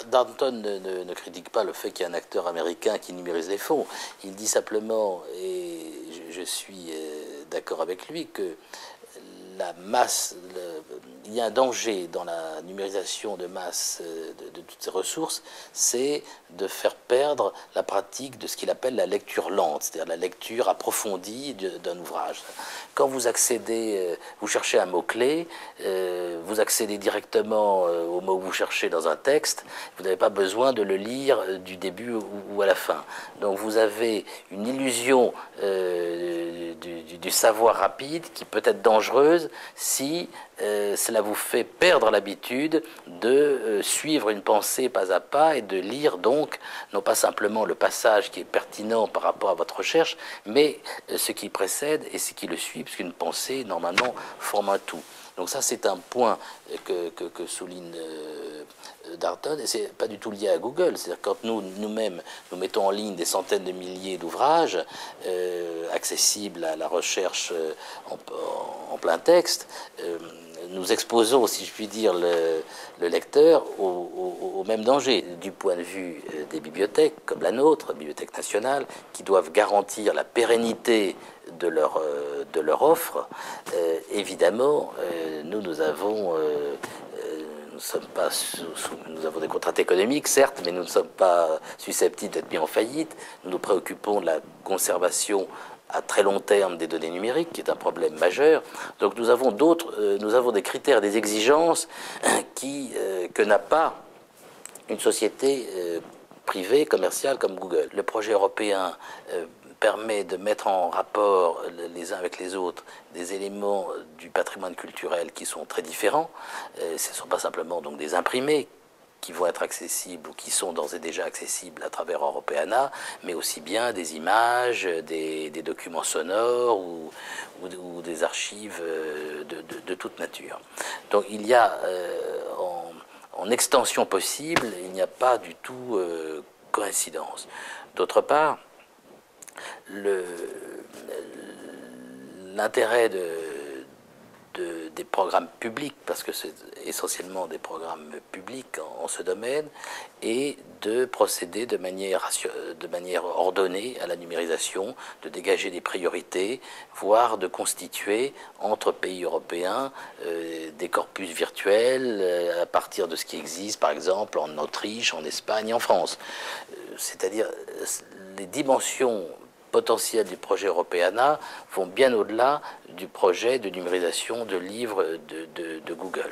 Darnton ne critique pas le fait qu'il y ait un acteur américain qui numérise les fonds. Il dit simplement, et je suis d'accord avec lui, que la masse, il y a un danger dans la numérisation de masse de toutes ces ressources, c'est de faire perdre la pratique de ce qu'il appelle la lecture lente, c'est-à-dire la lecture approfondie d'un ouvrage. Quand vous accédez, vous cherchez un mot-clé, vous accédez directement au mot que vous cherchez dans un texte, vous n'avez pas besoin de le lire du début ou à la fin. Donc vous avez une illusion du savoir rapide qui peut être dangereuse si cela vous fait perdre l'habitude de suivre une pensée pas à pas et de lire donc non pas simplement le passage qui est pertinent par rapport à votre recherche, mais ce qui précède et ce qui le suit, puisqu'une pensée normalement forme un tout. Donc ça c'est un point que souligne Darnton, et c'est pas du tout lié à Google. C'est-à-dire quand nous-mêmes nous mettons en ligne des centaines de milliers d'ouvrages accessibles à la recherche en plein texte, nous exposons, si je puis dire, le lecteur au même danger. Du point de vue des bibliothèques, comme la nôtre, Bibliothèque nationale, qui doivent garantir la pérennité de leur offre, évidemment, nous avons nous avons des contraintes économiques, certes, mais nous ne sommes pas susceptibles d'être mis en faillite. Nous nous préoccupons de la conservation à très long terme des données numériques, qui est un problème majeur. Donc nous avons des critères, des exigences que n'a pas une société privée, commerciale comme Google. Le projet européen permet de mettre en rapport les uns avec les autres des éléments du patrimoine culturel qui sont très différents. Ce ne sont pas simplement donc des imprimés qui vont être accessibles ou qui sont d'ores et déjà accessibles à travers Europeana, mais aussi bien des images, des documents sonores ou des archives de toute nature. Donc il y a en extension possible, il n'y a pas du tout coïncidence. D'autre part, l'intérêt des programmes publics, parce que c'est essentiellement des programmes publics en ce domaine, est de procéder de manière ordonnée à la numérisation, de dégager des priorités, voire de constituer entre pays européens des corpus virtuels à partir de ce qui existe, par exemple, en Autriche, en Espagne, en France. C'est-à-dire les dimensions potentiels du projet Europeana vont bien au-delà du projet de numérisation de livres de Google.